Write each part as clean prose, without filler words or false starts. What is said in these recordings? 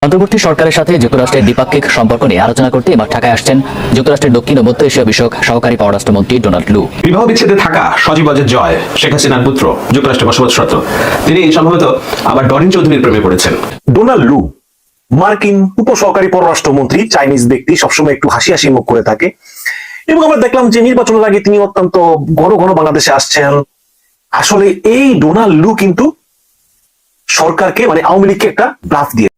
অন্তর্বর্তী সরকারের সাথে যুক্তরাষ্ট্রের দ্বিপাক্ষিক সম্পর্ক নিয়ে আলোচনা করতে এবার ঢাকায় আসছেন যুক্তরাষ্ট্রের দক্ষিণ ও মধ্য এশিয়া বিষয়ক সহকারী পররাষ্ট্রমন্ত্রী ডোনাল্ড লু। বিবাহ বিচ্ছেদে থাকা সজীব অজয় জয় শেখ হাসিনার পুত্র, যুক্তরাষ্ট্রে বসবাসরত। তিনি সম্ভবত আবার ডরিন চৌধুরীর প্রেমে পড়েছেন। ডোনাল্ড লু মার্কিন উপসহকারী পররাষ্ট্রমন্ত্রী, চাইনিজ ব্যক্তি, সবসময় একটু হাসি হাসি মুখ করে থাকে। এবং আমরা দেখলাম যে নির্বাচনের আগে তিনি অত্যন্ত ঘন ঘন বাংলাদেশে আসছেন। আসলে এই ডোনাল্ড লু কিন্তু সরকারকে আওয়ামী লীগকে একটা ব্লাফ দিয়ে।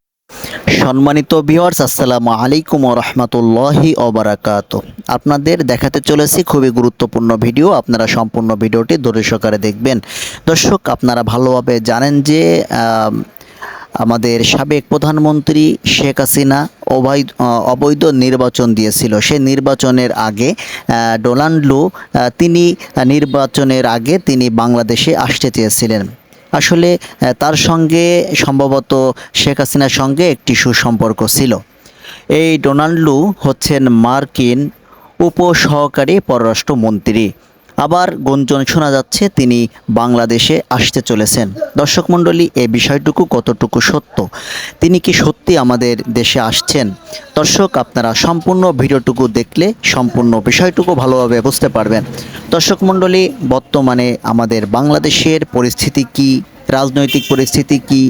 সম্মানিত ভিউয়ার্স, আসসালামু আলাইকুম ওয়া রাহমাতুল্লাহি ওয়া বারাকাতুহু। আপনাদের দেখাতে চলেছি খুবই গুরুত্বপূর্ণ ভিডিও। আপনারা সম্পূর্ণ ভিডিওটি ধৈর্য সহকারে দেখবেন। দর্শক, আপনারা ভালোভাবে জানেন যে আমাদের সাবেক প্রধানমন্ত্রী শেখ হাসিনা অবৈধ নির্বাচন দিয়েছিল। সেই নির্বাচনের আগে ডোনাল্ড লু তিনি নির্বাচনের আগে তিনি বাংলাদেশে আসতে চেয়েছিলেন। আসলে তার সঙ্গে সম্ভবত শেখ হাসিনার সঙ্গে একটি সুসম্পর্ক ছিল। এই ডোনাল্ড লু হচ্ছেন মার্কিন উপসহকারী পররাষ্ট্রমন্ত্রী। আবার গুঞ্জন শোনা যাচ্ছে তিনি বাংলাদেশে আসতে চলেছেন। দর্শক মণ্ডলী, এই বিষয়টুকু কতটুকু সত্য, তিনি কি সত্যি আমাদের দেশে আসছেন? দর্শক, আপনারা সম্পূর্ণ ভিডিওটুকু দেখলে সম্পূর্ণ বিষয়টুকু ভালোভাবে বুঝতে পারবেন। দর্শক মণ্ডলী, বর্তমানে আমাদের বাংলাদেশের পরিস্থিতি কি, রাজনৈতিক পরিস্থিতি কি,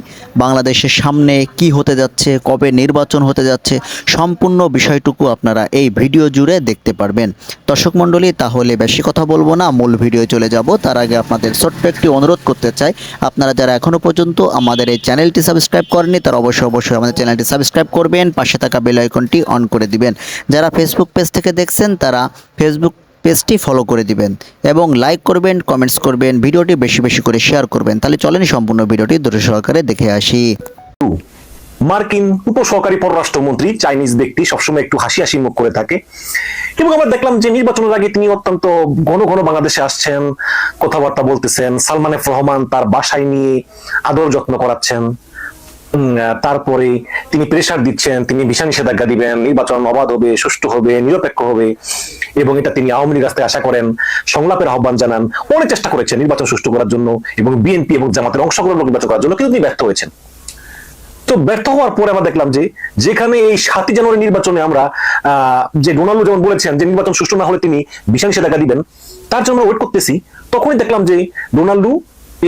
বাংলাদেশের সামনে কি হতে যাচ্ছে, কবে নির্বাচন হতে যাচ্ছে, সম্পূর্ণ বিষয়টুকু আপনারা এই ভিডিও জুড়ে দেখতে পারবেন। দর্শক মণ্ডলী, তাহলে বেশি কথা বলবো না, মূল ভিডিও চলে যাব। তার আগে আপনাদের ছোট্ট একটি অনুরোধ করতে চাই, আপনারা যারা এখনও পর্যন্ত আমাদের এই চ্যানেলটি সাবস্ক্রাইব করেননি তারা অবশ্যই আমাদের চ্যানেলটি সাবস্ক্রাইব করবেন, পাশে থাকা বেল আইকনটি অন করে দিবেন। যারা ফেসবুক পেজ থেকে দেখছেন তারা ফেসবুক পেজটি ফলো করে দিবেন এবং লাইক করবেন, কমেন্টস করবেন, ভিডিওটি বেশি বেশি করে শেয়ার করবেন। তাহলে চলেন সম্পূর্ণ ভিডিওটি ধৈর্য সহকারে দেখে আসি। মার্কিন উপসহকারী পররাষ্ট্রমন্ত্রী, চাইনিজ ব্যক্তি, সবসময় একটু হাসি হাসি মুখ করে থাকে। এবং আমরা দেখলাম যে নির্বাচনের আগে তিনি অত্যন্ত ঘন ঘন বাংলাদেশে আসছেন, কথাবার্তা বলতেছেন, সালমান এফ রহমান তার বাসায় নিয়ে আদর যত্ন করাচ্ছেন। তারপরে তিনি প্রেসার দিচ্ছেন, তিনি ভিসা নিষেধাজ্ঞা দিবেন, নির্বাচন অবাধ হবে, সুষ্ঠু হবে, নিরপেক্ষ হবে, এবং এটা তিনি আওয়ামী লীগ রাস্তায় আশা করেন, সংলাপের আহ্বান জানান। অনেক চেষ্টা করেছেন নির্বাচন সুষ্ঠু করার জন্য এবং বিএনপি এবং জামাতের অংশগ্রহণ নির্বাচন করার জন্য, কিন্তু তিনি ব্যর্থ হয়েছেন। তো ব্যর্থ হওয়ার পরে আমরা দেখলাম যে যেখানে এই 7 জানুয়ারি নির্বাচনে আমরা যে ডোনাল্ড যেমন বলেছেন যে নির্বাচন সুষ্ঠু না হলে তিনি ভিসা নিষেধাজ্ঞা দিবেন, তার জন্য ওয়েট করতেছি, তখনই দেখলাম যে ডোনাল্ড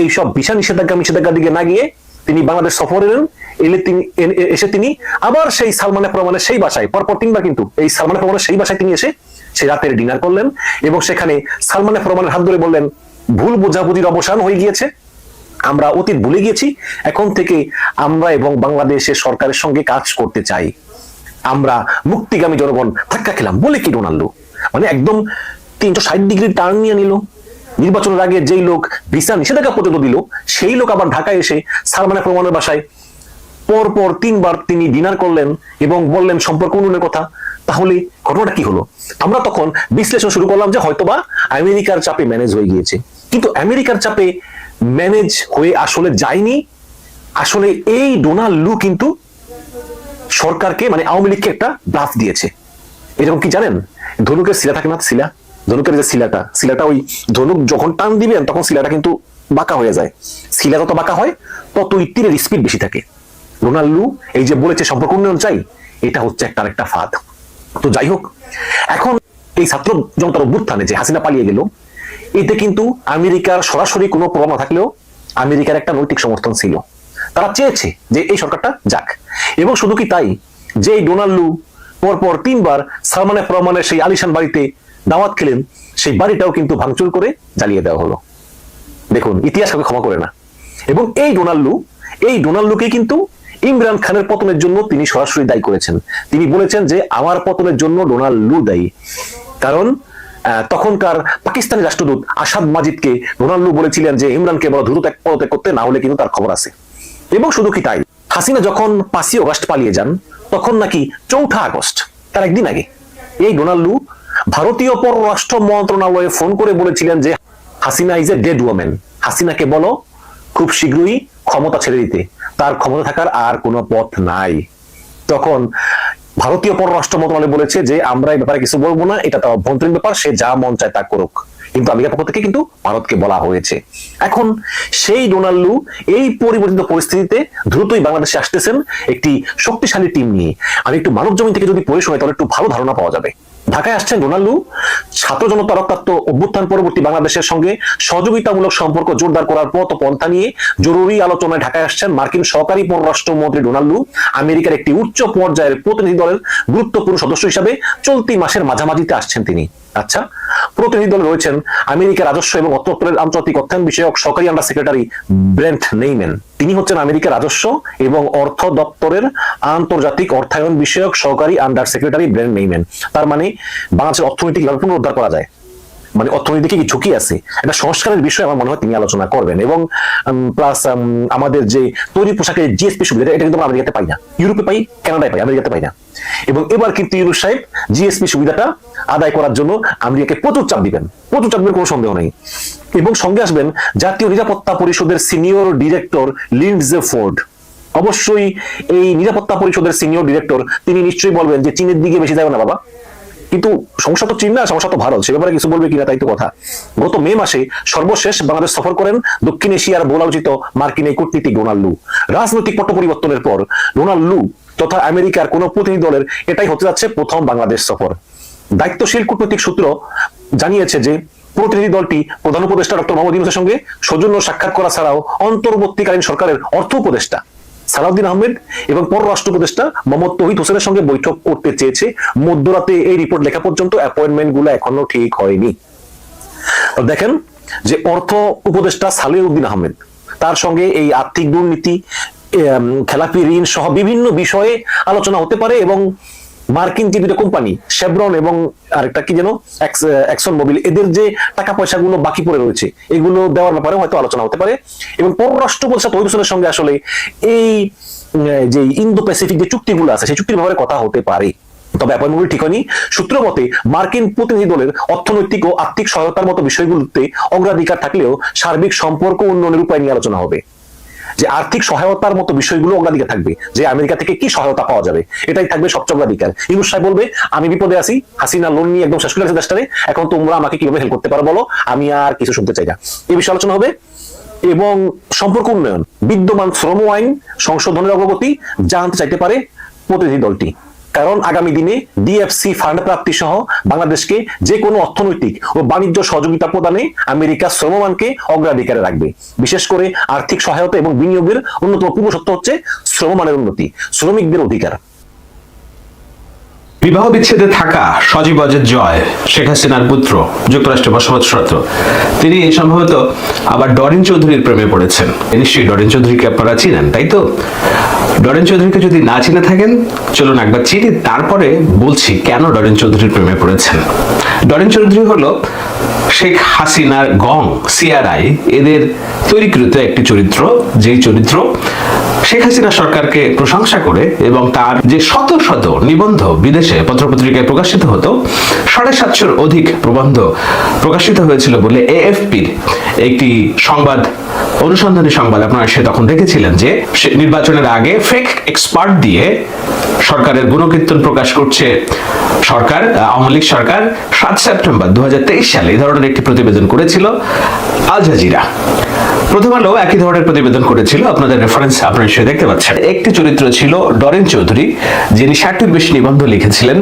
এই সব ভিসা নিষেধাজ্ঞা দিকে না গিয়ে তিনি বাংলাদেশ সফরে এসে তিনি আবার সেই সালমান এফ রহমানের সেই বাসায়, পরপর 3বার কিন্তু এই সালমান এফ রহমানের সেই বাসায় তিনি এসে সেই রাতের ডিনার করলেন এবং সেখানে সালমান এফ রহমানের হাত ধরে বললেন, ভুল বোঝাবুঝির অবসান হয়ে গিয়েছে, আমরা অতীত ভুলে গিয়েছি, এখন থেকে আমরা এবং বাংলাদেশের সরকারের সঙ্গে কাজ করতে চাই, আমরা মুক্তিগামী জনগণ। ধাক্কা খেলাম বলে কি ডোনাল্ড একদম 360 ডিগ্রি টার্ন নিয়ে নিল। নির্বাচনের আগে যেই লোক ভিসা নিষেধাজ্ঞা পর্যন্ত দিল, সেই লোক আবার ঢাকায় এসে সালমান এফ রহমানের বাসায় পরপর 3বার তিনি ডিনার করলেন এবং বললেন সম্পর্ক উন্নয়নের কথা। তাহলে ঘটনাটা কি হলো? আমরা তখন বিশ্লেষণ শুরু করলাম যে হয়তোবা আমেরিকার চাপে ম্যানেজ হয়ে গিয়েছে। কিন্তু আমেরিকার চাপে ম্যানেজ হয়ে আসলে যায়নি। আসলে এই ডোনাল্ড লু কিন্তু সরকারকে আওয়ামী লীগকে একটা ব্লাফ দিয়েছে। এরকম কি জানেন, ধনুকের শিলা থাকে না, শিলা, ধনুকের যে শিলাটা ওই ধনুক যখন টান দিবেন তখন শিলাটা কিন্তু বাঁকা হয়ে যায়। শিলা যত বাঁকা হয় ততই তীরের স্পিড বেশি থাকে। ডোনাল্ড লু এই যে বলেছে সম্পর্ক উন্নয়ন চাই, এটা হচ্ছে একটা ফাঁদ। তো যাই হোক, এখন এই ছাত্র জনতার অভ্যুত্থানে যে হাসিনা পালিয়ে গেল, এতে কিন্তু আমেরিকার সরাসরি কোনো প্রভাব না থাকলেও আমেরিকার একটা নৈতিক সমর্থন ছিল। তারা চেয়েছে যে এই সরকারটা যাক। এবং শুধু কি তাই, যে ডোনাল্ড লু পরপর 3বার সালমান এফ রহমানের সেই আলিশান বাড়িতে দাওয়াত খেলেন, সেই বাড়িটাও কিন্তু ভাঙচুর করে জ্বালিয়ে দেওয়া হলো। দেখুন, ইতিহাস কাউকে ক্ষমা করে না। এবং এই ডোনাল্ড লুকে কিন্তু ইমরান খানের পতনের জন্য তিনি সরাসরি দায়ী করেছেন। তিনি বলেছেন যে আমার পতনের জন্য ডোনাল্ড লু দায়ী। কারণ তখনকার পাকিস্তানি রাষ্ট্রদূত আসাদ মাজিদকে ডোনাল্ড লু বলেছিলেন যে ইমরানকে বড় দ্রুত পদত্যাগ করতে, না হলে কিন্তু তার খবর আছে। এবং শুধু কি তাই, হাসিনা যখন 5ই আগস্ট পালিয়ে যান, তখন নাকি 4 আগস্ট, তার একদিন আগে, এই ডোনাল্ড লু ভারতীয় পররাষ্ট্র মন্ত্রণালয়ে ফোন করে বলেছিলেন যে Hasina is a dead women, হাসিনাকে বলো খুব শীঘ্রই ক্ষমতা ছেড়ে দিতে, তার ক্ষমতা থাকার আর কোনো পথ নাই। তখন ভারতীয় পররাষ্ট্র মন্ত্রণালয় বলেছে যে আমরা এই ব্যাপারে কিছু বলবো না, এটা তো অভ্যন্তরীণ ব্যাপার, সে যা মন চায় তা করুক। কিন্তু আমেরিকার পক্ষ থেকে কিন্তু ভারতকে বলা হয়েছে। এখন সেই ডোনাল্ড লু এই পরিবর্তিত পরিস্থিতিতে দ্রুতই বাংলাদেশে আসতেছেন একটি শক্তিশালী টিম নিয়ে। আমি একটু মানব জমিন থেকে যদি পড়ে শোনাই তাহলে একটু ভালো ধারণা পাওয়া যাবে। ঢাকায় আসছেন ডোনাল্ড লু ছাত্র জনতা রক্তাক্ত অভ্যুত্থান পরবর্তী বাংলাদেশের সঙ্গে সহযোগিতামূলক সম্পর্ক জোরদার করার পথ পন্থা নিয়ে জরুরি আলোচনায় ঢাকায় আসছেন মার্কিন সহকারী পররাষ্ট্রমন্ত্রী ডোনাল্ড লু। আমেরিকার একটি উচ্চ পর্যায়ের প্রতিনিধি দলের গুরুত্বপূর্ণ সদস্য হিসাবে চলতি মাসের মাঝামাঝিতে আসছেন তিনি। আচ্ছা, প্রতিনিধি দলে রয়েছেন আমেরিকার রাজস্ব এবং অর্থ দপ্তরের আন্তর্জাতিক অর্থায়ন বিষয়ক সহকারী আন্ডার সেক্রেটারি ব্রেন্ট নেইম্যান। তিনি হচ্ছেন আমেরিকার রাজস্ব এবং অর্থ দপ্তরের আন্তর্জাতিক অর্থায়ন বিষয়ক সহকারী আন্ডার সেক্রেটারি ব্রেন্ট নেইম্যান। তার মানে বাংলাদেশের অর্থনৈতিক কিভাবে পুনরুদ্ধার করা যায়, মানে অর্থনীতিকে কি ঝুঁকি আছে, একটা সংস্কারের বিষয়ে আমার মনে হয় তিনি আলোচনা করবেন। এবং প্লাস আমাদের যে তৈরি পোশাকের জিএসপি সুবিধা, এটা কিন্তু আমরা আমেরিকাতে পাই না, ইউরোপে পাই, কানাডায় পাই, আমেরিকাতে পাই না। এবং এবার কিন্তু ইউরোপ সাহেব জিএসপি সুবিধাটা আদায় করার জন্য আমেরিকাকে প্রচুর চাপ দিবেন, কোনো সন্দেহ নেই। এবং সঙ্গে আসবেন জাতীয় নিরাপত্তা পরিষদের সিনিয়র ডিরেক্টর লিন্ডজে ফোর্ড। অবশ্যই এই নিরাপত্তা পরিষদের সিনিয়র ডিরেক্টর তিনি নিশ্চয়ই বলবেন যে চীনের দিকে বেশি যাবে না বাবা, কিন্তু সমস্যা তো চীন না, সমস্যা তো ভারত, সে ব্যাপারে কিছু বলবে কিনা তাই তো কথা। গত মে মাসে সর্বশেষ বাংলাদেশ সফর করেন দক্ষিণ এশিয়ার বহুল আলোচিত মার্কিন এই কূটনীতিক ডোনাল্ড লু। রাজনৈতিক পট পরিবর্তনের পর ডোনাল্ড লু তথা আমেরিকার কোন প্রতিনিধি দলের এটাই হতে যাচ্ছে প্রথম বাংলাদেশ সফর। দায়িত্বশীল কূটনৈতিক সূত্র জানিয়েছে যে প্রতিনিধি দলটি প্রধান উপদেষ্টা ডক্টর মোহাম্মদ ইউনূসের সঙ্গে সৌজন্য সাক্ষাৎ করা ছাড়াও অন্তর্বর্তীকালীন সরকারের অর্থ উপদেষ্টা সালাউদ্দিন আহমেদ এবং পররাষ্ট্র উপদেষ্টা মোহাম্মদ তৌহিদ হোসেনের সঙ্গে বৈঠক করতে চেয়েছে। মধ্যরাতে এই রিপোর্ট লেখা পর্যন্ত অ্যাপয়েন্টমেন্ট গুলো এখনো ঠিক হয়নি। দেখেন যে অর্থ উপদেষ্টা সালেউদ্দিন আহমেদ, তার সঙ্গে এই আর্থিক দুর্নীতি, খেলাপি ঋণ সহ বিভিন্ন বিষয়ে আলোচনা হতে পারে। এবং মার্কিন যে দুটো কোম্পানি শেভরন এবং আরেকটা কি যেন এক্সন মোবিল, এদের যে টাকা পয়সা গুলো বাকি পড়ে রয়েছে এগুলো দেওয়ার ব্যাপারে হয়তো আলোচনা হতে পারে। এবং পররাষ্ট্র উপদেষ্টা তৌহিদ হোসেনের সঙ্গে আসলে এই যে ইন্দো প্যাসিফিক যে চুক্তিগুলো আছে সেই চুক্তির ব্যাপারে কথা হতে পারে। তবে অ্যাপয়েন্টমেন্ট ঠিক হয়নি। সূত্র মতে মার্কিন প্রতিনিধি দলের অর্থনৈতিক ও আর্থিক সহায়তার মতো বিষয়গুলোতে অগ্রাধিকার থাকলেও সার্বিক সম্পর্ক উন্নয়নের উপায় নিয়ে আলোচনা হবে। যে আর্থিক সহায়তার মতো বিষয়গুলো অগ্রাধিকার থাকবে, যে আমেরিকা থেকে কি সহায়তা পাওয়া যাবে এটাই থাকবে সবচেয়ে অগ্রাধিকার। ইউনূস সাহেব বলবে আমি বিপদে আছি, হাসিনা লোন নিয়ে একদম শেষ করে আছে দেশটারে, এখন তোমরা আমাকে কিভাবে হেল্প করতে পারো বলো, আমি আর কিছু শুনতে চাই না, এই বিষয়ে আলোচনা হবে। এবং সম্পর্ক উন্নয়ন, বিদ্যমান শ্রম আইন সংশোধনের অগ্রগতি জানতে চাইতে পারে প্রতিনিধি দলটি। কারণ আগামী দিনে ডিএফসি ফান্ড প্রাপ্তি সহ বাংলাদেশকে যে কোনো অর্থনৈতিক ও বাণিজ্য সহযোগিতা প্রদানে আমেরিকা শ্রমমানকে অগ্রাধিকারে রাখবে। বিশেষ করে আর্থিক সহায়তা এবং বিনিয়োগের অন্যতম পূর্ব শর্ত হচ্ছে শ্রমমানের উন্নতি, শ্রমিকদের অধিকার। বিবাহ বিচ্ছেদে থাকা সজীব অজের জয়, শেখ হাসিনার পুত্র, যুক্তরাষ্ট্রে বসবাসরত, তিনি সম্ভবত আবার ডরিন চৌধুরীর প্রেমে পড়েছেন। নিশ্চয়ই ডরিন চৌধুরীকে আপনারা চিনেন, তাই তো? ডরিন চৌধুরীকে যদি না চিনে থাকেন চলুন একবার চিনি, তারপরে বলছি কেন ডরিন চৌধুরীর প্রেমে পড়েছেন। ডরিন চৌধুরী হলো শেখ হাসিনার গং, সিআরআই এদের তৈরিকৃত একটি চরিত্র, যেই চরিত্র শেখ হাসিনা সরকারকে প্রশংসা করে এবং তার যে শত শত নিবন্ধ বিদেশে পত্রপত্রিকায় প্রকাশিত হতো, 750 অধিক প্রবন্ধ প্রকাশিত হয়েছিল বলে এএফপির একটি সংবাদ, অনুসন্ধানী সংবাদ আপনারা সে তখন দেখেছিলেন যে নির্বাচনের আগে ফেক এক্সপার্ট দিয়ে সরকারের গুণকীর্তন প্রকাশ করছে সরকার, আওয়ামী লীগ সরকার। 7 সেপ্টেম্বর 2023 সালে এই ধরনের একটি প্রতিবেদন করেছিল আল জাজিরা। প্রথম আলো একই ধরনের প্রতিবেদন করেছিল, আপনাদের রেফারেন্স আপনারা সে দেখতে পাচ্ছেন। একটি চরিত্র ছিল ডরিন চৌধুরী, যিনি 60টির বেশি নিবন্ধ লিখেছিলেন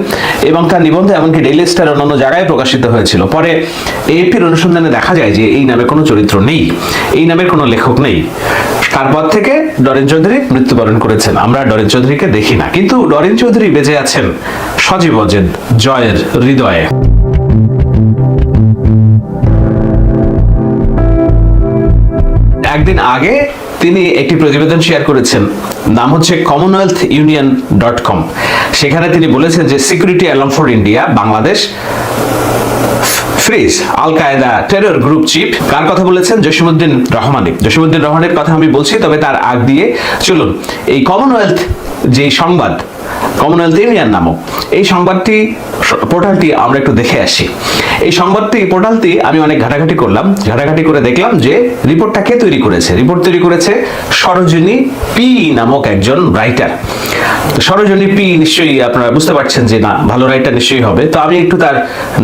এবং তার নিবন্ধ এমনকি ডেইলি স্টার অন্যান্য জায়গায় প্রকাশিত হয়েছিল। পরে এএপির অনুসন্ধানে দেখা যায় যে এই নামে কোনো চরিত্র নেই, এই নামের কোনো লেখক নেই। তারপর থেকে ডরিন চৌধুরী মৃত্যুবরণ করেছেন, আমরা ডরিন চৌধুরীকে দেখি না, কিন্তু ডরিন চৌধুরী বেঁচে আছেন সজীব অজের জয়ের হৃদয়ে। একদিন আগে তিনি একটি প্রতিবেদন শেয়ার করেছেন, নাম হচ্ছে commonwealthunion.com। সেখানে তিনি বলেছেন যে security alarm for India Bangladesh freeze Al Qaeda terror group chief. কার কথা বলেছেন? জসিমউদ্দিন রহমানের কথা আমি বলছি, তবে তার আগ দিয়ে চলুন এই কমনওয়েলথ যে সংবাদ কমনওয়েলথ ইউনিয়ন নামক এই সংবাদটি পোর্টালটি আমরা একটু দেখে আসি। এই পোর্টালটি আমি অনেক ঘাটাঘাটি করলাম, ঘাটাঘাটি করে দেখলাম যে রিপোর্টটা কে তৈরি করেছে। রিপোর্ট তৈরি করেছে সরোজিনী পি নামক একজন রাইটার। সরোজিনী পি নিশ্চয়ই আপনারা বুঝতে পারছেন যে না, ভালো রাইটার নিশ্চয়ই হবে। তো আমি একটু তার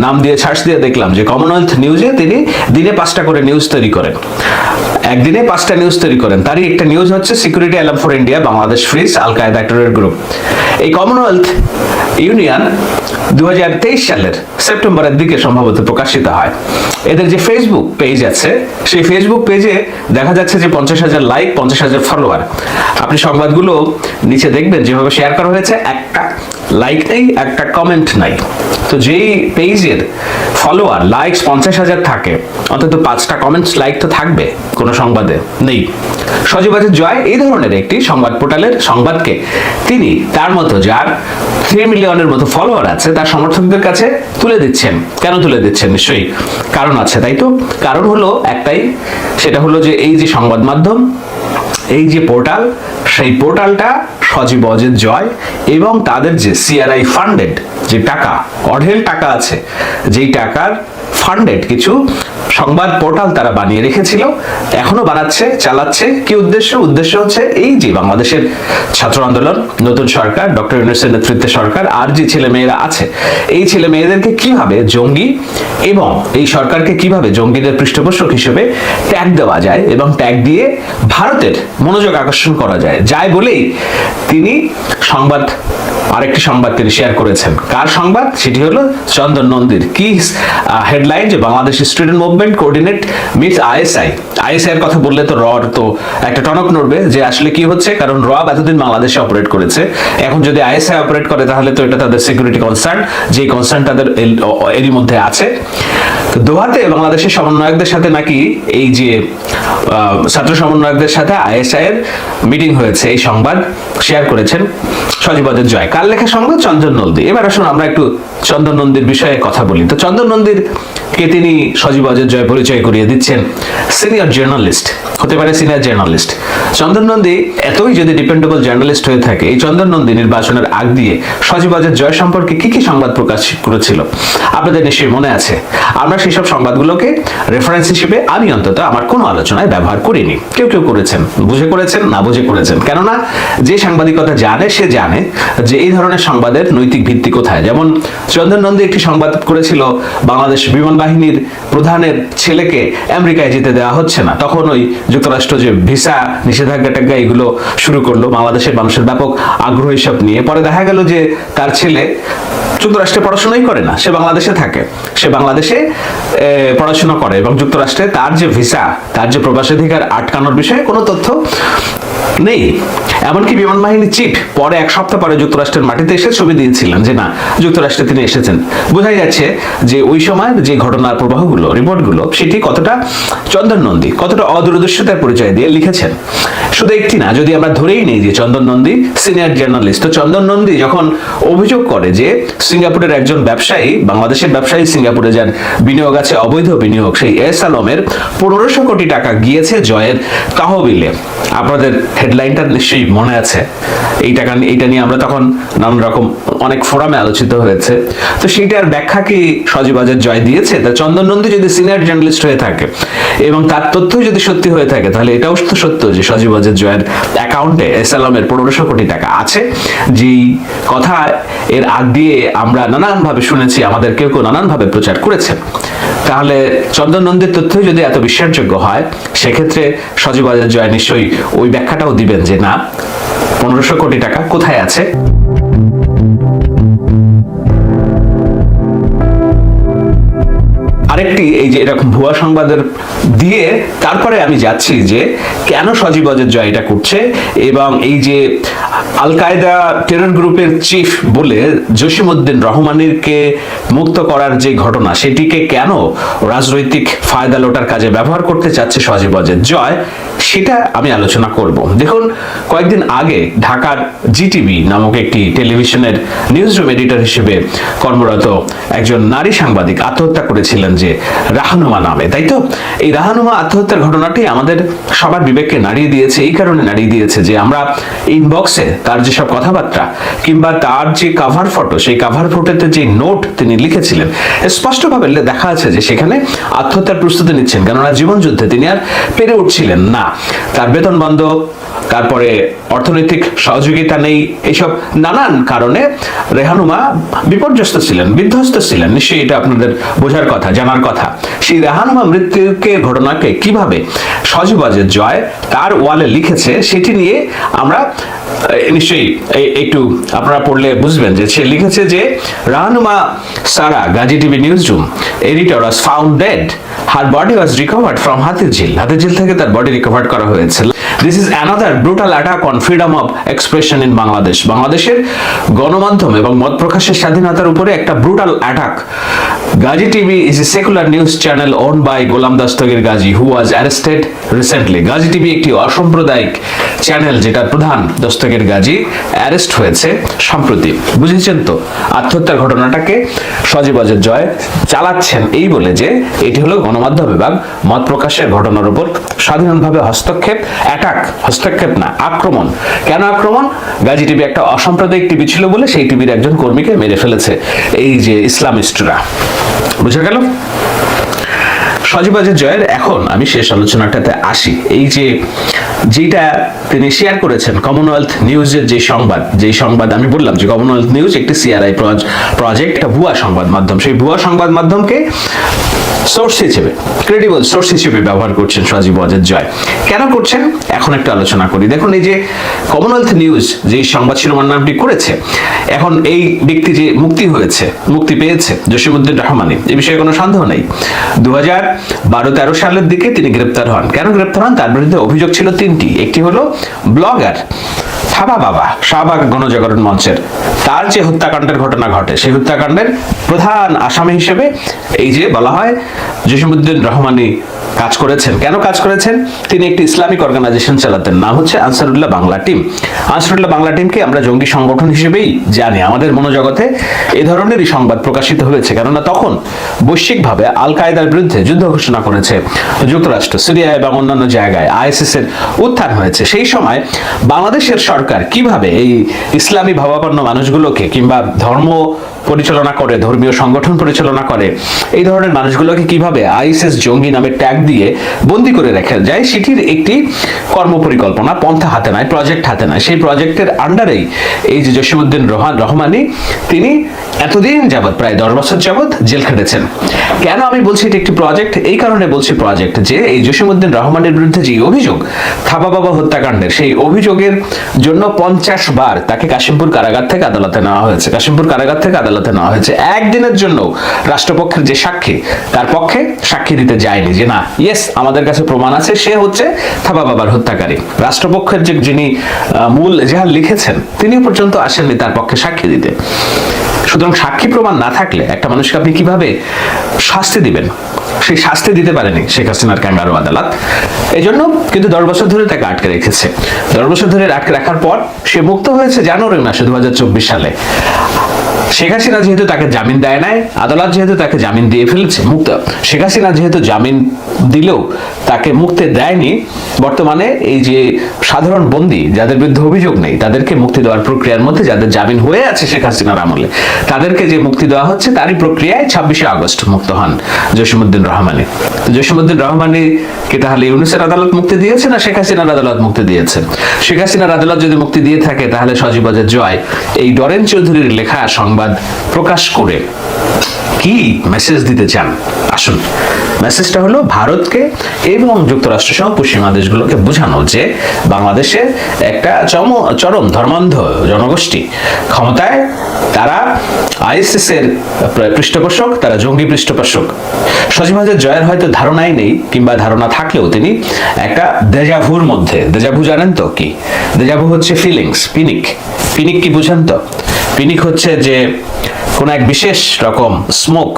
নাম দিয়ে সার্চ দিয়ে দেখলাম যে কমনওয়েলথ নিউজে তিনি দিনে 5টা করে নিউজ তৈরি করেন, একদিনে 5টা নিউজ তৈরি করেন। তারই একটা নিউজ হচ্ছে security alarm for India, Bangladesh freeze Al Qaeda terror group. এই কমনওয়েলথ ইউনিয়ন 2023 সালের সেপ্টেম্বরের দিকে সম্ভবত প্রকাশিত হয়। এদের যে ফেসবুক পেজ আছে, সেই ফেসবুক পেজে দেখা যাচ্ছে যে 50,000 লাইক, 50,000 ফলোয়ার। আপনি সংবাদগুলো নিচে দেখবেন যেভাবে শেয়ার করা হয়েছে, একটা লাইক নেই, একটা কমেন্ট নাই। তো যেই পেজের ফলোয়ার লাইকস 50,000 থাকে, অন্তত 5টা কমেন্টস লাইক তো থাকবে, কোনো সংবাদে নেই। সজীব ওয়াজেদ জয় এই ধরনের একটি সংবাদ পোর্টালের সংবাদকে তিনি তার মতো, যার 3 মিলিয়নের মতো ফলোয়ার আছে, তার সমর্থকদের কাছে তুলে দিচ্ছেন। কেন তুলে দিচ্ছেন? নিশ্চয়ই কারণ আছে, তাই তো? কারণ হলো একটাই, সেটা হলো যে এই যে সংবাদ মাধ্যম, এই যে পোর্টাল, সেই পোর্টালটা সজীব ওয়াজেদ জয় এবং তাদের যে সিআরআই ফান্ডেড যে টাকা, অঢেল টাকা আছে, যেই টাকার ফান্ডেড কিছু সংবাদ পোর্টাল তারা বানিয়ে রেখেছিল, এখনো বানাচ্ছে, চালাচ্ছে। কি উদ্দেশ্য? উদ্দেশ্য হচ্ছে এই যে বাংলাদেশের ছাত্র আন্দোলন, নতুন সরকার, ডক্টর ইউনূসের নেতৃত্বে সরকার, আর যে ছেলে মেয়েরা আছে, এই ছেলে মেয়েদেরকে কিভাবে জঙ্গি এবং এই সরকারকে কিভাবে জঙ্গিদের পৃষ্ঠপোষক হিসেবে ট্যাগ দেওয়া যায় এবং ট্যাগ দিয়ে ভারতের মনোযোগ আকর্ষণ করা যায় বলেই তিনি আরেকটি সংবাদ তিনি শেয়ার করেছেন। কার সংবাদ? সেটি হলো চন্দন নন্দীর। কি হেডলাইন? যে Bangladesh student movement coordinate meet ISI. ISI এর কথা বললে তো রর তো একটা টনক নড়বে যে আসলে কি হচ্ছে, কারণ র এতদিন বাংলাদেশে অপারেট করেছে, এখন যদি আইএসআই অপারেট করে তাহলে তো এটা তাদের সিকিউরিটি কনসার্ন, যে কনসার্ন তাদের এরই মধ্যে আছে। তো দোহাতে বাংলাদেশের সমন্বয়কদের সাথে নাকি এই যে ছাত্র সমন্বয়কদের সাথে আইএসআই এর মিটিং হয়েছে, এই সংবাদ শেয়ার করেছেন সজীব ওয়াজেদ জয়। কার লেখা সংবাদ? চন্দন নন্দী। এবার আসুন আমরা একটু চন্দন নন্দীর বিষয়ে কথা বলি। তো চন্দন নন্দীর কে তিনি সজীব ওয়াজেদ জয় পরিচয় করিয়ে দিচ্ছেন সিনিয়র জার্নালিস্ট, হতে পারে সিনিয়র জার্নালিস্ট। চন্দন নন্দী এতই যদি ডিপেন্ডেবল জার্নালিস্ট হয়ে থাকে, এই চন্দন নন্দী নির্বাচনের আগ দিয়ে সজীব ওয়াজেদ জয় সম্পর্কে কি সংবাদ প্রকাশ করেছিল আপনাদের নিশ্চয়ই মনে আছে। আমরা সেই সব সংবাদগুলোকে রেফারেন্স হিসেবে আমি অন্তত আমার কোনো আলোচনায় ব্যবহার করিনি। কেউ করেছেন, বুঝে করেছেন, না বুঝে করেছেন। কেননা যে সাংবাদিকতা জানে সে জানে যে এই ধরনের সংবাদের নৈতিক ভিত্তি কোথায়। যেমন চন্দন নন্দী একটি সংবাদ করেছিল বাংলাদেশ বিমান বাহিনীর প্রধানের ছেলেকে আমেরিকায় যেতে দেওয়া হচ্ছে না, তখন ওই যুক্তরাষ্ট্র যে ভিসা নিষেধাজ্ঞা টাজ্ঞা এগুলো শুরু করলো, বাংলাদেশের মানুষের ব্যাপক আগ্রহ এসব নিয়ে। পরে দেখা গেল যে তার ছেলে যুক্তরাষ্ট্রে পড়াশোনাই করে না, সে বাংলাদেশে থাকে, সে বাংলাদেশে পড়াশোনা করে এবং যুক্তরাষ্ট্রে তার যে ভিসা, তার যে প্রবেশাধিকার আটকানোর বিষয়ে কোনো তথ্য নেই। এমনকি বিমান বাহিনীর চিফ পরে 1 সপ্তাহ পরে যুক্তরাষ্ট্রের মাটিতে এসে ছবি দিয়েছিলেন যে না, যুক্তরাষ্ট্রে তিনি এসেছেন। বোঝাই যাচ্ছে যে ওই সময় যে ঘটনার প্রবাহগুলো, রিপোর্টগুলো, সেটি কতটা চন্দন নন্দী, কতটা অদূরদর্শিতার পরিচয় দিয়ে লিখেছেন। শুধু একটি না, যদি আমরা ধরেই নেই যে চন্দন নন্দী সিনিয়র জার্নালিস্ট, তো চন্দন নন্দী যখন অভিযোগ করে যে সিঙ্গাপুরের একজন ব্যবসায়ী, বাংলাদেশের ব্যবসায়ী সিঙ্গাপুরে যার বিনিয়োগ আছে, অবৈধ বিনিয়োগ, সেই এস আলমের 1500 কোটি টাকা গিয়েছে জয়ের তহবিলে। আপনাদের হেডলাইনটা নিশ্চয়ই মনে আছে। এইটা নিয়ে আমরা তখন নানান রকম অনেক ফোরামে আলোচিত হয়েছে। তো সেইটার ব্যাখ্যা কি সজীব ওয়াজেদ জয় দিয়েছে? তা চন্দন নন্দী যদি সিনিয়র জার্নালিস্ট হয়ে থাকে এবং তার তথ্য যদি সত্যি হয়ে থাকে, তাহলে এটাও তো সত্য যে সজীব ওয়াজেদ জয়ের অ্যাকাউন্টে এস আলমের 1500 কোটি টাকা আছে। যেই কথা এর আগ দিয়ে আমরা নানানভাবে শুনেছি, আমাদের কেউ নানানভাবে প্রচার করেছে। তাহলে চন্দন নন্দীর তথ্য যদি এত বিশ্বাসযোগ্য হয়, সেক্ষেত্রে সজীব ওয়াজেদ জয় নিশ্চয়ই ওই ব্যাখ্যাটাও দিবেন যে না, 1500 কোটি টাকা কোথায় আছে। আরেকটি এই যে এরকম ভুয়া সংবাদের দিয়ে তারপরে আমি যাচ্ছি যে কেন সজীব ওয়াজেদ জয় এটা করছে, এবং এই যে আল কায়দা টেরর গ্রুপের চিফ বলে জসিমউদ্দিন রহমানিকে মুক্ত করার যে ঘটনা, সেটিকে কেন রাজনৈতিক ফায়দা লোটার কাজে ব্যবহার করতে চাচ্ছে সজীব ওয়াজেদ জয়, সেটা আমি আলোচনা করব। দেখুন, কয়েকদিন আগে ঢাকার জিটিভি নামক একটি টেলিভিশনের নিউজ রুম এডিটর হিসেবে কর্মরত একজন নারী সাংবাদিক আত্মহত্যা করেছিলেন যে রাহানুমা নামে, তাই তো? এই রাহানুমা আত্মহত্যার ঘটনাটি আমাদের সবার বিবেককে নাড়িয়ে দিয়েছে, এই কারণে নাড়িয়ে দিয়েছে যে আমরা ইনবক্সে তার যেসব কথাবার্তা কিংবা তার যে কাভার ফটো, সেই কাভার ফটোতে যে নোট তিনি লিখেছিলেন, স্পষ্টভাবে দেখা আছে যে সেখানে আত্মহত্যার প্রস্তুতি নিচ্ছেন, কেননা জীবন যুদ্ধে তিনি আর পেরে উঠছিলেন না। তার বেতন বন্ধ, তারপরে অর্থনৈতিক সহযোগিতা নেই, এইসব নানান কারণে রেহানুমা বিপর্যস্ত ছিলেন, বিধ্বস্ত ছিলেন। নিশ্চয়ই এটা আপনাদের বোঝার কথা, জানার কথা। সেই রেহানুমা মৃত্যুকে ঘটনাকে কিভাবে সজীব ওয়াজেদ জয় তার ওয়ালে লিখেছে সেটি নিয়ে আমরা নিশ্চয়ই একটু আপনারা পড়লে বুঝবেন যে সে লিখেছে যে Rahanuma Sara, Gazi TV newsroom editor, was found dead, her body was recovered from Hatirjheel. Hatirjheel থেকে তার বডি রিকভার করা হয়েছে। This is another brutal attack on freedom of expression in Bangladesh. বাংলাদেশের গণমাধ্যম এবং মত প্রকাশের স্বাধীনতার উপরে একটা brutal attack. Gazi TV is a secular news channel owned by Golam Dastagir Gazi who was arrested recently. Gazi TV একটি অসাম্প্রদায়িক চ্যানেল যেটার প্রধান দস্তগীর গাজী অ্যারেস্ট হয়েছে সম্প্রতি। বুঝেছেন তো আত্মহত্যার ঘটনাটাকে সজীব ওয়াজেদ জয় চালাচ্ছেন এই বলে যে এটি হলো গণমাধ্যম বিভাগ মত প্রকাশের ঘটনার উপর স্বাধীনভাবে হস্তক্ষেপ, হস্তক্ষেপ না, আক্রমণ। কেন আক্রমণ? গাজী টিভি একটা অসাম্প্রদায়িক টিভি ছিল বলে সেই টিভির একজন কর্মীকে মেরে ফেলেছে এই যে ইসলামিস্টরা। বুঝে গেল? সজীব ওয়াজেদ জয়ের এখন আমি শেষ আলোচনাটাতে আসি। এই যে যেটা তিনি শেয়ার করেছেন কমনওয়েলথ নিউজের যে সংবাদ আমি বললাম যে কমনওয়েলথ নিউজ একটি সিআরআই প্রজেক্ট, একটা ভুয়া সংবাদ মাধ্যম। সেই ভুয়া সংবাদ মাধ্যমকে সোর্স হিসেবে, ক্রেডিবল সোর্স হিসেবে ব্যবহার করছেন সজীব ওয়াজেদ জয়। কেন করছেন এখন একটু আলোচনা করি। দেখুন, এই যে কমনওয়েলথ নিউজ যে সংবাদ শিরোনাম নামটি করেছে, এখন এই ব্যক্তি যে মুক্তি পেয়েছে জসিমউদ্দিন রহমানী, এ বিষয়ে কোনো সন্দেহ নেই। 2012-13 সালের দিকে তিনি গ্রেপ্তার হন। কেন গ্রেপ্তার হন? তার বিরুদ্ধে অভিযোগ ছিল তিনটি। একটি হলো ব্লগার থাবা বাবা, শাহবাগ গণজাগরণ মঞ্চের, তার যে হত্যাকাণ্ডের ঘটনা ঘটে সেই হত্যাকাণ্ডের প্রধান আসামি হিসেবে এই যে বলা হয় জসিমউদ্দিন রহমানী কাজ করেছেন। কেন কাজ করেছেন? তিনি একটি ইসলামিক অর্গানাইজেশন চালাতেন, নাম হচ্ছে আনসারুল্লাহ বাংলা টিম। আনসারুল্লাহ বাংলা টিমকে আমরা জঙ্গি সংগঠন হিসেবেই জানি। আমাদের মনোজগতে এ ধরনেরই সংবাদ প্রকাশিত হয়েছে, কেননা তখন বৈশ্বিকভাবে আল কায়দার বিরুদ্ধে যুদ্ধ ঘোষণা করেছে যুক্তরাষ্ট্র, সিরিয়া এবং অন্যান্য জায়গায় আইএসএস এর উত্থান হয়েছে। সেই সময় বাংলাদেশের সরকার কিভাবে এই ইসলামী ভাবাপন্ন মানুষগুলোকে কিংবা ধর্ম পরিচালনা করে, ধর্মীয় সংগঠন পরিচালনা করে, এই ধরনের মানুষগুলোকে কিভাবে আইএসএস জঙ্গি নামে ট্যাগ দিয়ে বন্দী করে রাখা যায় সেটির একটি কর্মপরিকল্পনা, পন্থা হাতে নেয়, প্রজেক্ট হাতে নেয়। সেই প্রজেক্টের আন্ডারেই এই যে জসিমউদ্দিন রহমানী তিনি এতদিন যাবৎ, প্রায় 10 বছর যাবৎ জেল খেটেছেন। কেন আমি বলছি এটি একটি প্রজেক্ট? এই কারণে বলছি প্রজেক্ট যে এই জসিমউদ্দিন রহমানের বিরুদ্ধে যে অভিযোগ থাবা বাবা হত্যাকাণ্ডের, সেই অভিযোগের জন্য 50 বার তাকে কাশিমপুর কারাগার থেকে আদালতে নেওয়া হয়েছে। একদিনের জন্য রাষ্ট্রপক্ষের যে সাক্ষী, তার পক্ষে সাক্ষী দিতে যায়নি যে না, ইয়েস আমাদের কাছে প্রমাণ আছে সে হচ্ছে থাবা বাবার হত্যাকারী। রাষ্ট্রপক্ষের যিনি মূল এজাহার লিখেছেন তিনি পর্যন্ত আসেননি তার পক্ষে সাক্ষী দিতে। সুতরাং সাক্ষী প্রমাণ না থাকলে একটা মানুষকে আপনি কিভাবে শাস্তি দিবেন? সেই শাস্তি দিতে পারেনি শেখ হাসিনার ক্যাঙ্গারু আদালত। এই জন্য কিন্তু 10 বছর ধরে তাকে আটকে রেখেছে। 10 বছর ধরে আটকে রাখার পর সে মুক্ত হয়েছে জানুয়ারি মাসে 2024 সালে। শেখ হাসিনা যেহেতু তাকে জামিন দেয় নাই, আদালত যেহেতু তাকে জামিন দিয়ে ফেলেছে, শেখ হাসিনা যেহেতু জামিন দিলেও তাকে মুক্তি দেয়নি, বর্তমানে এই যে সাধারণ বন্দী যাদের বিরুদ্ধে অভিযোগ নেই তাদেরকে মুক্তি দেওয়ার প্রক্রিয়ার মধ্যে, যাদের জামিন হয়ে আছে শেখ হাসিনার আমলে, তাদেরকে যে মুক্তি দেওয়া হচ্ছে তারই প্রক্রিয়ায় 26শে আগস্ট মুক্ত হন জসিমউদ্দিন রহমানী। জসিমউদ্দিন রহমানীকে তাহলে ইউনূসের আদালত মুক্তি দিয়েছে না শেখ হাসিনার আদালত মুক্তি দিয়েছে? শেখ হাসিনার আদালত যদি মুক্তি দিয়ে থাকে তাহলে সজীব ওয়াজেদ জয় এই ডরেন চৌধুরীর লেখা সংবাদ প্রকাশ করে কি মেসেজ দিতে চান? আসুন, মেসেজটা হলো ভারতকে এবং যুক্তরাষ্ট্র সহ পশ্চিমা দেশগুলোকে বোঝানো যে বাংলাদেশে একটা চরম ধর্মান্ধ জনগোষ্ঠী ক্ষমতায়, তারা আইএসএস এর পৃষ্ঠপোষক, তারা জঙ্গি পৃষ্ঠপোষক। সজীব ওয়াজেদ জয়ের হয়তো ধারণাই নেই, কিংবা ধারণা থাকলেও তিনি একটা দেজাভুর মধ্যে, দেজাভু জানেন তো কি? দেজাভু হচ্ছে ফিলিংস। পিনিক কি বুঝেন তো? পিনিক হচ্ছে যে কোন এক বিশেষ রকম স্মোক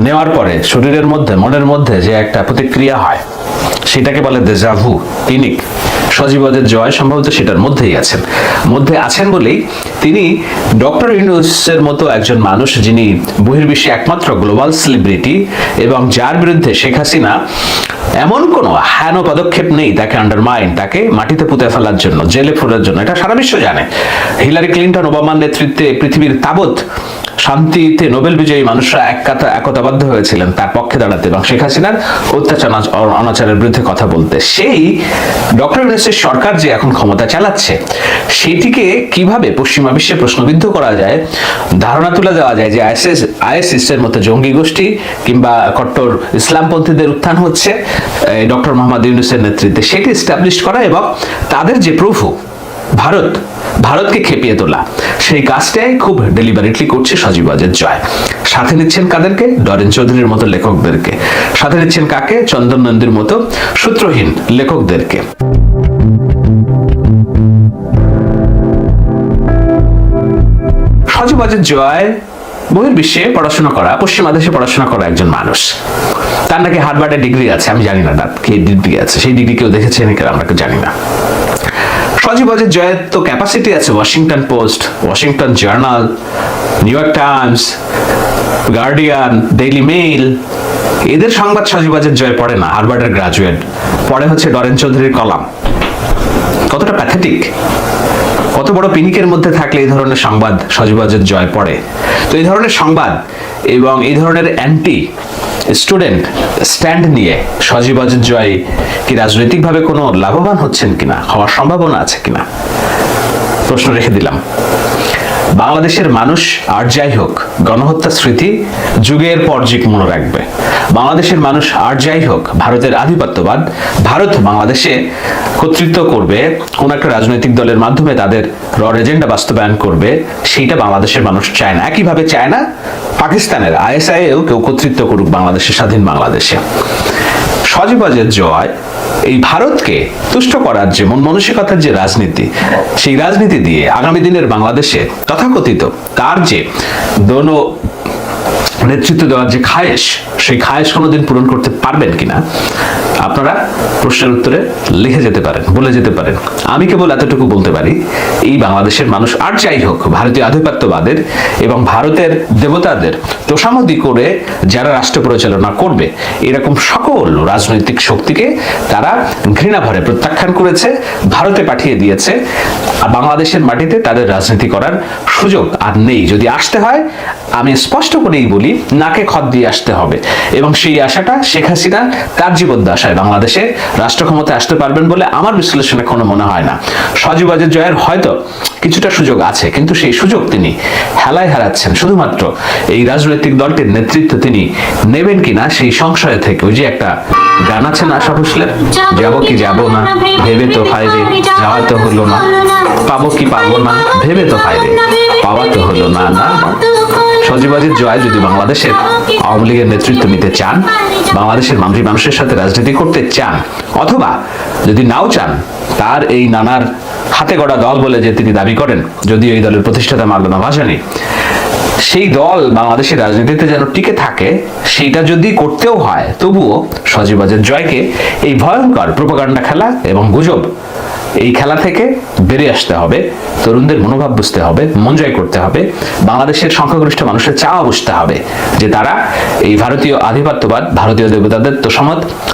নেওয়ার পরে শরীরের মধ্যে, মনের মধ্যে যে একটা প্রতিক্রিয়া হয় সেটাকে বলে দেজাভু, পিনিক। সজীব ওয়াজেদ জয় সম্ভবত সেটার মধ্যেই আছেন বলেই তিনি ডক্টর ইউনূসের মতো একজন মানুষ, যিনি বহির্বিশ্বে একমাত্র গ্লোবাল সেলিব্রিটি এবং যার বিরুদ্ধে শেখ হাসিনা এমন কোনো হেন পদক্ষেপ নেই তাকে আন্ডারমাইন, তাকে মাটিতে পুঁতে ফেলার জন্য, জেলে ফেলার জন্য, এটা সারা বিশ্ব জানে। হিলারি ক্লিন্টন, ওবামার নেতৃত্বে পৃথিবীর তাবৎ শান্তিতে নোবেল বিজয়ী মানুষরা একতাবদ্ধ হয়েছিলেন তার পক্ষে দাঁড়াতে এবং শেখ হাসিনার অত্যাচার অনাচারের বিরুদ্ধে কথা বলতে। সেই ডক্টর ইউনূসের সরকার যে এখন ক্ষমতা চালাচ্ছে, সেটিকে কিভাবে পশ্চিমা বিশ্বে প্রশ্নবিদ্ধ করা যায়, ধারণা তুলে দেওয়া যায় যে আইএসিস এর মতো জঙ্গি গোষ্ঠী কিংবা কট্টর ইসলামপন্থীদের উত্থান হচ্ছে ডক্টর মোহাম্মদ ইউনূসের নেতৃত্বে, সেটি এস্টাবলিশ করা এবং তাদের যে প্রভু ভারতকে খেপিয়ে তোলা, সেই কাজটাই খুব ডেলিবারেটলি করছে সজীব ওয়াজেদ জয়। সাথে নিচ্ছেন কাদেরকে? ডরেন চৌধুরীর মতো লেখকদেরকে। সাথে নিচ্ছেন কাকে? চন্দন নন্দীর মতো সূত্রহীন লেখকদেরকে। সজীব ওয়াজেদ জয় বহির্বিশ্বে পড়াশোনা করা, পশ্চিমা দেশে পড়াশোনা করা একজন মানুষ। তার নাকি হার্ভার্ডে ডিগ্রি আছে, আমি জানি না তার কি ডিগ্রি আছে, সেই ডিগ্রি কেউ দেখেছে নাকি আমরা জানি না। সজীব ওয়াজেদ জয়ের তো ক্যাপাসিটি আছে Washington post, Washington journal, new York Times, guardian, daily mail, এদের সংবাদ সজীব ওয়াজেদ জয় পড়ে না। হার্ভার্ডের গ্রাজুয়েট, পড়ে হচ্ছে ডরেন চৌধুরীর কলাম। কতটা প্যাথেটিক! কত বড় পিনিকের মধ্যে থাকলে এই ধরনের সংবাদ সজীব ওয়াজেদ জয় পড়ে। তো এই ধরনের সংবাদ এবং এই ধরনের অ্যান্টি স্টুডেন্ট স্ট্যান্ড নিয়ে সজীব ওয়াজেদ জয় কি রাজনৈতিকভাবে কোনো লাভবান হচ্ছেন কিনা, হওয়ার সম্ভাবনা আছে কিনা, প্রশ্ন রেখে দিলাম। বাংলাদেশের মানুষ আর যাই হোক গণহত্যা স্মৃতি যুগের পর যুগ মনে রাখবে। বাংলাদেশের মানুষ আর যাই হোক ভারতের আধিপত্যবাদ, ভারত বাংলাদেশে কর্তৃত্ব করবে, কোন একটা রাজনৈতিক দলের মাধ্যমে তাদের এজেন্ডা বাস্তবায়ন করবে, সেইটা বাংলাদেশের মানুষ চায় না। একইভাবে চায় না পাকিস্তানের আইএসআইএও কেউ কর্তৃত্ব করুক বাংলাদেশের, স্বাধীন বাংলাদেশে। সজীব ওয়াজেদ জয় এই ভারতকে তুষ্ট করার যে মন মানসিকতার যে রাজনীতি, সেই রাজনীতি দিয়ে আগামী দিনের বাংলাদেশে তথাকথিত তার যে দোনো নেতৃত্ব দেওয়ার যে খায়েশ, সেই খায়েশ কোনোদিন পূরণ করতে পারবেন কিনা আপনারা প্রশ্নের উত্তরে লিখে যেতে পারেন, বলে যেতে পারেন। আমি কেবল এতটুকু বলতে পারি, এই বাংলাদেশের মানুষ আর যাই হোক ভারতীয় আধিপত্যবাদের এবং ভারতের দেবতাদের তোষামোদি করে যারা রাষ্ট্র পরিচালনা করবে, এরকম সকল রাজনৈতিক শক্তিকে তারা ঘৃণা ভরে প্রত্যাখ্যান করেছে, ভারতে পাঠিয়ে দিয়েছে। বাংলাদেশের মাটিতে তাদের রাজনীতি করার সুযোগ আর নেই। যদি আসতে হয়, আমি স্পষ্ট করেই বলি, নাকে খত দিয়ে আসতে হবে। এবং সেই আশাটা শেখ হাসিনা তার জীবদ্দশায় বাংলাদেশে রাষ্ট্র ক্ষমতায় আসতে পারবেন বলে আমার বিশ্লেষণে কোনো মনে হয় না। সজীব ওয়াজেদ জয়ের হয়তো কিছুটা সুযোগ আছে, কিন্তু সেই সুযোগ তিনি হেলায় হারাচ্ছেন শুধুমাত্র এই রাজনৈতিক দলটির নেতৃত্ব তিনি নেবেন কিনা সেই সংশয় থেকে। ওই যে একটা গান আছে না আশা ভোসলের, যাবো কি যাবো না ভেবে তো হায়রে, যাওয়া তো হলো না, পাবো কি পাবো না ভেবে তো হায়রে, পাওয়া তো হলো না। না, সজীব ওয়াজেদ জয় যদি বাংলাদেশের আওয়ামী লীগের নেতৃত্ব নিতে চান, বাংলাদেশের মানুষের সাথে রাজনীতি করতে চান, অথবা যদি নাও চান, তার এই নানার হাতে গড়া দল বলে যে তিনি দাবি করেন, যদিও এই দলের প্রতিষ্ঠাতা মাওলানা ভাসানী, সেই দল বাংলাদেশের রাজনীতিতে যেন টিকে থাকে, সেইটা যদি করতেও হয়, তবুও সজীব ওয়াজেদ জয়কে এই ভয়ঙ্কর প্রোপাগান্ডা খেলা এবং গুজব, এই খেলা থেকে বেরিয়ে আসতে হবে। তরুণদের মনোভাব বুঝতে হবে, মন জয় করতে হবে, বাংলাদেশের সংখ্যাগরিষ্ঠ মানুষের চাওয়া বুঝতে হবে যে তারা এই ভারতীয় আধিপত্যবাদ, ভারতীয় দেবতাদের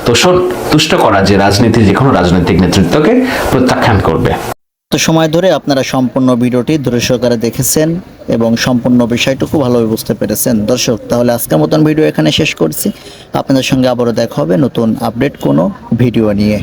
তোষণ তুষ্ট করা যে রাজনীতি, যে কোনো রাজনৈতিক নেতৃত্বকে প্রত্যাখ্যান করবে। তো সময় ধরে আপনারা সম্পূর্ণ ভিডিওটি ধৈর্য সহকারে দেখেছেন এবং সম্পূর্ণ বিষয়টুকু ভালোভাবে বুঝতে পেরেছেন। দর্শক, তাহলে আজকের মতন ভিডিও এখানে শেষ করছি। আপনাদের সঙ্গে আবারও দেখা হবে নতুন আপডেট কোনো ভিডিও নিয়ে।